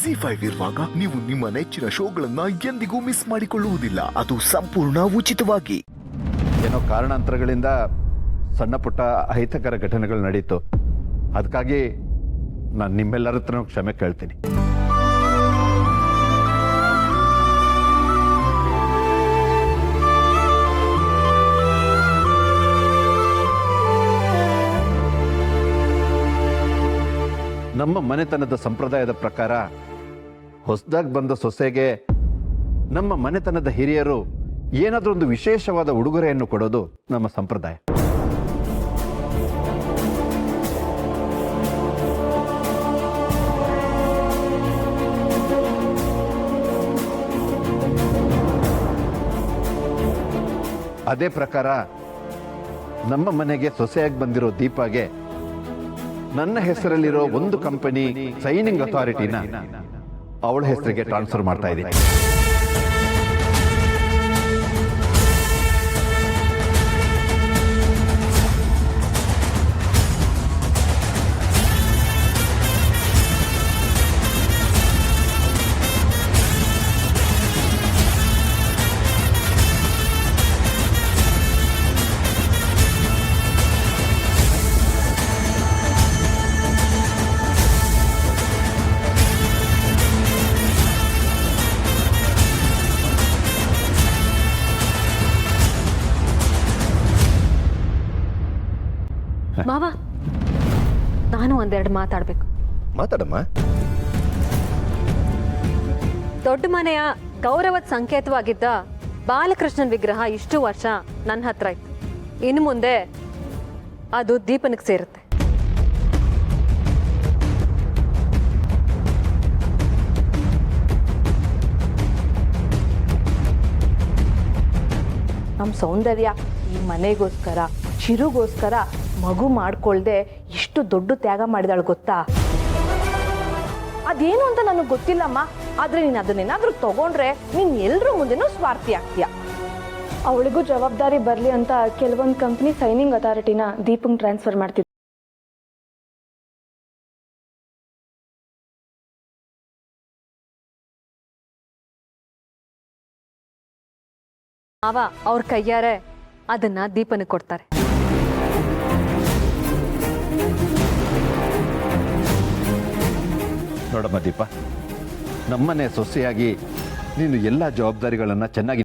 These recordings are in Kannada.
ಜಿ5 ಇರುವಾಗ ನೀವು ನಿಮ್ಮ ನೆಚ್ಚಿನ ಶೋಗಳನ್ನ ಎಂದಿಗೂ ಮಿಸ್ ಮಾಡಿಕೊಳ್ಳುವುದಿಲ್ಲ. ಅದು ಸಂಪೂರ್ಣ ಉಚಿತವಾಗಿ. ಏನೋ ಕಾರಣಾಂತರಗಳಿಂದ ಸಣ್ಣ ಪುಟ್ಟ ಅಹಿತಕರ ಘಟನೆಗಳು ನಡೀತು. ಅದಕ್ಕಾಗಿ ನಾನು ನಿಮ್ಮೆಲ್ಲರ ಹತ್ರ ಕ್ಷಮೆ ಕೇಳ್ತೀನಿ. ನಮ್ಮ ಮನೆತನದ ಸಂಪ್ರದಾಯದ ಪ್ರಕಾರ ಹೊಸದಾಗಿ ಬಂದ ಸೊಸೆಗೆ ನಮ್ಮ ಮನೆತನದ ಹಿರಿಯರು ಏನಾದರೂ ಒಂದು ವಿಶೇಷವಾದ ಉಡುಗೊರೆಯನ್ನು ಕೊಡೋದು ನಮ್ಮ ಸಂಪ್ರದಾಯ. ಅದೇ ಪ್ರಕಾರ ನಮ್ಮ ಮನೆಗೆ ಸೊಸೆಯಾಗಿ ಬಂದಿರೋ ದೀಪಾಗೆ ನನ್ನ ಹೆಸರಲ್ಲಿರೋ ಒಂದು ಕಂಪನಿ ಸೈನಿಂಗ್ ಅಥಾರಿಟಿನ ಅವಳ ಹೆಸರಿಗೆ ಟ್ರಾನ್ಸ್ಫರ್ ಮಾಡ್ತಾ ಇದ್ದೀನಿ. ಮಾವ, ನಾನು ಒಂದೆರಡು ಮಾತಾಡ್ಬೇಕು. ಮಾತಾಡಮ್ಮ. ದೊಡ್ಡ ಮನೆಯ ಗೌರವದ ಸಂಕೇತವಾಗಿದ್ದ ಬಾಲಕೃಷ್ಣನ್ ವಿಗ್ರಹ ಇಷ್ಟು ವರ್ಷ ನನ್ನ ಹತ್ರ ಇತ್ತು. ಇನ್ನು ಮುಂದೆ ಅದು ದೀಪನಿಗೆ ಸೇರುತ್ತೆ. ನಮ್ಮ ಸೌಂದರ್ಯ ಈ ಮನೆಗೋಸ್ಕರ ಚಿರುಗೋಸ್ಕರ ಮಗು ಮಾಡ್ಕೊಳ್ದೆ ಎಷ್ಟು ದೊಡ್ಡ ತ್ಯಾಗ ಮಾಡಿದಾಳು ಗೊತ್ತಾ? ಅದೇನು ಅಂತ ನನಗೆ ಗೊತ್ತಿಲ್ಲಮ್ಮ. ಆದ್ರೆ ನೀನು ಅದನ್ನೇನಾದ್ರೂ ತಗೊಂಡ್ರೆ ನೀನ್ ಎಲ್ರ ಮುಂದೆನೂ ಸ್ವಾರ್ಥಿ ಆಗ್ತೀಯ. ಅವಳಿಗೂ ಜವಾಬ್ದಾರಿ ಬರಲಿ ಅಂತ ಕೆಲವೊಂದು ಕಂಪ್ನಿ ಸೈನಿಂಗ್ ಅಥಾರಿಟಿನ ದೀಪಂಗ್ ಟ್ರಾನ್ಸ್ಫರ್ ಮಾಡ್ತಿದ್ದೆ. ಮಾವ ಅವ್ರ ಕೈಯಾರೆ ಅದನ್ನ ದೀಪನಿಗೆ ಕೊಡ್ತಾರೆ. ನೋಡಮ್ಮ ದೀಪ, ನಮ್ಮನೆ ಸೊಸೆಯಾಗಿ ನೀನು ಎಲ್ಲ ಜವಾಬ್ದಾರಿಗಳನ್ನು ಚೆನ್ನಾಗಿ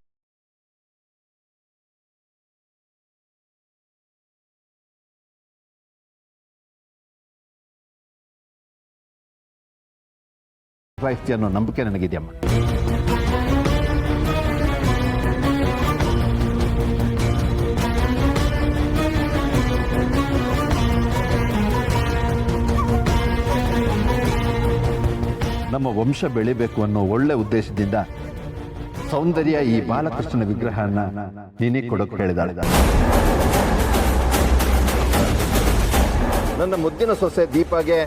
ನಿಭಾಯಿಸ್ತೀಯ ಅನ್ನೋ ನಂಬಿಕೆ ನನಗಿದೆಯಮ್ಮ. ನಮ್ಮ ವಂಶ ಬೆಳಿಬೇಕು ಅನ್ನೋ ಒಳ್ಳೆ ಉದ್ದೇಶದಿಂದ ಸೌಂದರ್ಯ ಈ ಬಾಲಕೃಷ್ಣನ ವಿಗ್ರಹನ ನೀನೇ ಕೊಡೋಕೆ ಹೇಳಿದಾಳೆ. ನನ್ನ ಮುದ್ದಿನ ಸೊಸೆ ದೀಪಾಗೆ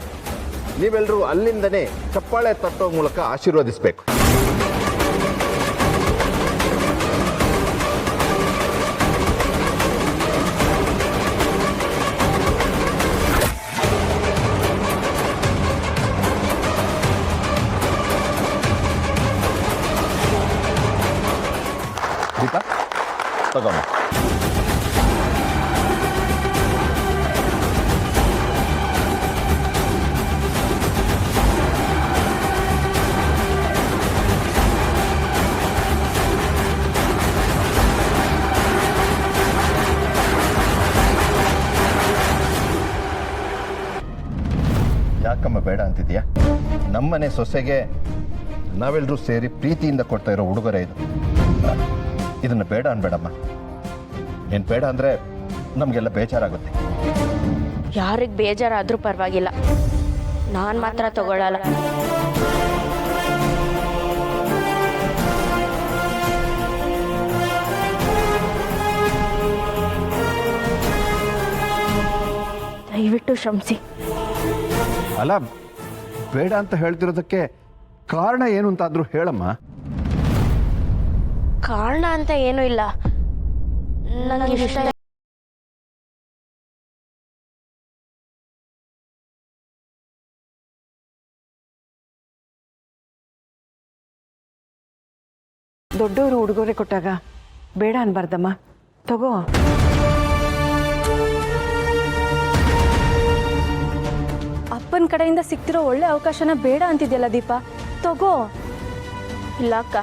ನೀವೆಲ್ಲರೂ ಅಲ್ಲಿಂದನೇ ಚಪ್ಪಾಳೆ ತಟ್ಟೋ ಮೂಲಕ ಆಶೀರ್ವದಿಸಬೇಕು. ದೀಪಾ ತಗೋಮ್ಮ. ಯಾಕಮ್ಮ ಬೇಡ ಅಂತಿದ್ಯಾ? ನಮ್ಮನೆ ಸೊಸೆಗೆ ನಾವೆಲ್ಲರೂ ಸೇರಿ ಪ್ರೀತಿಯಿಂದ ಕೊಡ್ತಾ ಇರೋ ಉಡುಗೊರೆ ಇದು. ಇದನ್ನು ಬೇಡ ಅನ್ಬೇಡಮ್ಮ. ನೀನು ಬೇಡ ಅಂದರೆ ನಮಗೆಲ್ಲ ಬೇಜಾರಾಗುತ್ತೆ. ಯಾರಿಗೆ ಬೇಜಾರಾದರೂ ಪರವಾಗಿಲ್ಲ, ನಾನು ಮಾತ್ರ ತಗೊಳ್ಳಲ್ಲ. ದಯವಿಟ್ಟು ಕ್ಷಮಿಸಿ. ಅಲ್ಲ, ಬೇಡ ಅಂತ ಹೇಳ್ತಿರೋದಕ್ಕೆ ಕಾರಣ ಏನು ಅಂತಾದರೂ ಹೇಳಮ್ಮ. ಕಾರಣ ಅಂತ ಏನೂ ಇಲ್ಲ, ನನಗೆ ಇಷ್ಟ ದೊಡ್ಡವರು ಉಡುಗೊರೆ ಕೊಟ್ಟಾಗ ಬೇಡ ಅನ್ಬಾರ್ದಮ್ಮ, ತಗೋ. ಅಪ್ಪನ ಕಡೆಯಿಂದ ಸಿಕ್ತಿರೋ ಒಳ್ಳೆ ಅವಕಾಶನ ಬೇಡ ಅಂತಿದ್ಯಲ್ಲ ದೀಪ, ತಗೋ. ಇಲ್ಲ ಅಕ್ಕ,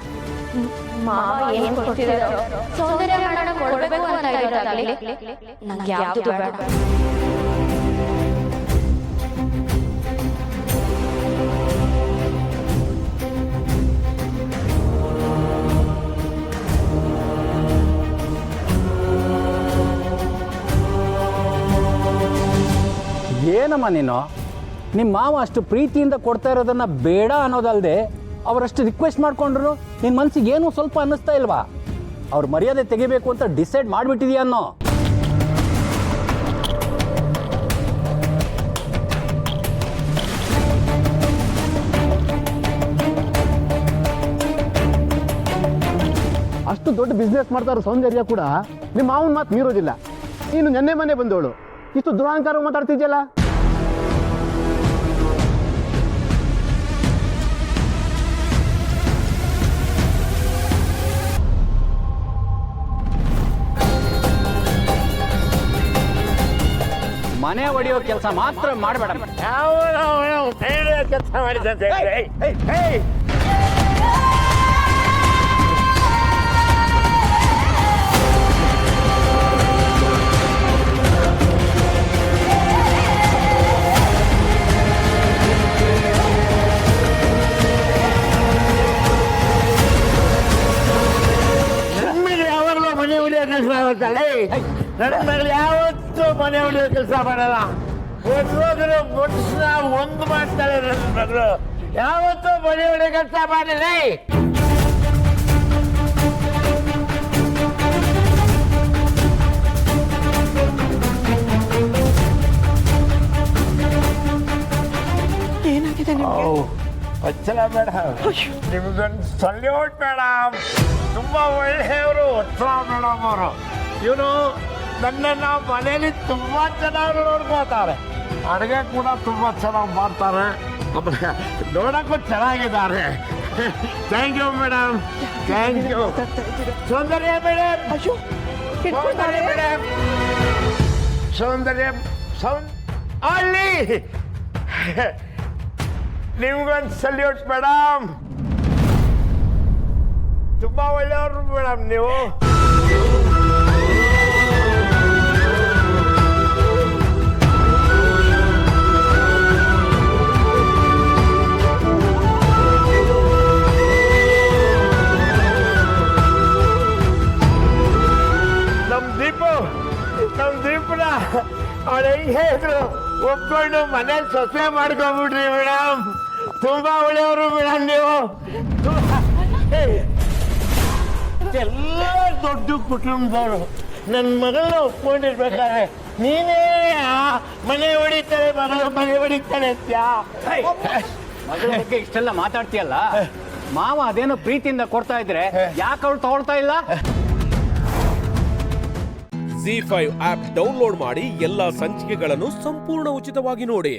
ಮಾವ ಏನ್ ಕೊಡ್ತಿದಾರೋ ಸೌಂದರ್ಯ ಮಾಡೋಣ ಕೊಡ್ಬೇಕು ಅಂತ ಇರೋದಾಗ್ಲಿ ನಂಗೆ ಯಾವ್ದು ಬೇಡ. ಏನಮ್ಮ ನೀನು, ನಿಮ್ಮ ಮಾವ ಅಷ್ಟು ಪ್ರೀತಿಯಿಂದ ಕೊಡ್ತಾ ಇರೋದನ್ನ ಬೇಡ ಅನ್ನೋದಲ್ಲದೆ ಅವರಷ್ಟು ರಿಕ್ವೆಸ್ಟ್ ಮಾಡ್ಕೊಂಡ್ರು ನಿನ್ನ ಮನಸ್ಸಿಗೆ ಏನೂ ಸ್ವಲ್ಪ ಅನ್ನಿಸ್ತಾ ಇಲ್ವಾ? ಅವ್ರ ಮರ್ಯಾದೆ ತೆಗಿಬೇಕು ಅಂತ ಡಿಸೈಡ್ ಮಾಡಿಬಿಟ್ಟಿದೀಯ ಅನ್ನೋ. ಅಷ್ಟು ದೊಡ್ಡ ಬಿಸ್ನೆಸ್ ಮಾಡ್ತಾ ಇರೋ ಸೌಂದರ್ಯ ಕೂಡ ನಿಮ್ಮ ಮಾವನ ಮಾತು ಮೀರೋದಿಲ್ಲ. ನೀನು ನೆನ್ನೆ ಮನೆ ಬಂದವಳು, ಇಷ್ಟು ದುರಾಂಕಾರ ಮಾತಾಡ್ತಿದ್ಯಲ್ಲ. ಮನೆ ಒಡೆಯೋ ಕೆಲಸ ಮಾತ್ರ ಮಾಡಬೇಡ. ಕೆಲಸ ಮಾಡಿದಂತೆ ಯಾವಾಗಲೂ ಮನೆ ಹೊಡೆಯೋ ಕೆಲಸ ಆಗುತ್ತಲ್ಲ. ನನ್ನ ಮಗಳು ಯಾವತ್ತೂ ಮನೆ ಹೊಡೆಯೋ ಕೆಲಸ ಮಾಡಲ್ಲ. ಹೋದ್ರು ಮುಟ್ಸ್ನ ಒಂದು ಮಾಡ್ತಾಳೆ. ನನ್ನ ಮಗಳು ಯಾವತ್ತೂ ಮನೆ ಹೊಡೆಯೋ ಕೆಲಸ ಮಾಡಿಲ್ಲ. ಏನಾಗಿದೆ ನಿಮ್ಗೆ? ವತ್ಸಲ ಮೇಡಮ್, ನಿಮ್ಗೊಂದು ಸಲ್ಯೂಟ್ ಮೇಡಮ್. ತುಂಬಾ ಒಳ್ಳೆಯವರು ವತ್ಸಲ ಮೇಡಮ್ ಅವರು. ಇವನು ನನ್ನನ್ನು ಮನೇಲಿ ತುಂಬಾ ಚೆನ್ನಾಗಿ ನೋಡ್ಕೋತಾರೆ. ಅಡುಗೆ ಕೂಡ ತುಂಬಾ ಚೆನ್ನಾಗಿ ಮಾಡ್ತಾರೆ. ಆಮೇಲೆ ನೋಡಕ್ಕೂ ಚೆನ್ನಾಗಿದ್ದಾರೆ. Thank you madam, thank you. Soundarya madam, Soundarya madam, Soundarya ಅಲ್ಲಿ ನಿಮ್ಗೊಂದು ಸಲ್ಯೂಟ್ ಮೇಡಮ್. ತುಂಬಾ ಒಳ್ಳೆಯವರು ಮೇಡಮ್ ನೀವು. ನಮ್ಮ ದೀಪನ ಅವಳು ಹೆಂಗೆ ಇದ್ರು ಒಪ್ಕೊಂಡು ಮನೇಲಿ ಸೊಸೆ ಮಾಡ್ಕೊಂಡ್ಬಿಟ್ರಿ ಮೇಡಮ್. ತುಂಬಾ ಒಳ್ಳೆಯವರು ಮೇಡಮ್ ನೀವು. ಎಲ್ಲ ದೊಡ್ಡ ಕುಟುಂಬದವರು ನನ್ನ ಮಗಳನ್ನ ಒಪ್ಕೊಂಡಿರ್ಬೇಕಾದ್ರೆ ನೀನೇ ಮನೆ ಹೊಡಿತಾರೆ, ಮನೆ ಹೊಡಿತಾರೆ ಅಂತ್ಯಾ. ಮಗಳ ಬಗ್ಗೆ ಇಷ್ಟೆಲ್ಲ ಮಾತಾಡ್ತೀಯಲ್ಲ, ಮಾವ ಅದೇನೋ ಪ್ರೀತಿಯಿಂದ ಕೊಡ್ತಾ ಇದ್ರೆ ಯಾಕೆ ಅವಳು ತಗೊಳ್ತಾ ಇಲ್ಲ? ZEE5 ಆಪ್ ಡೌನ್ಲೋಡ್ ಮಾಡಿ ಎಲ್ಲಾ ಸಂಚಿಕೆಗಳನ್ನು ಸಂಪೂರ್ಣ ಉಚಿತವಾಗಿ ನೋಡಿ.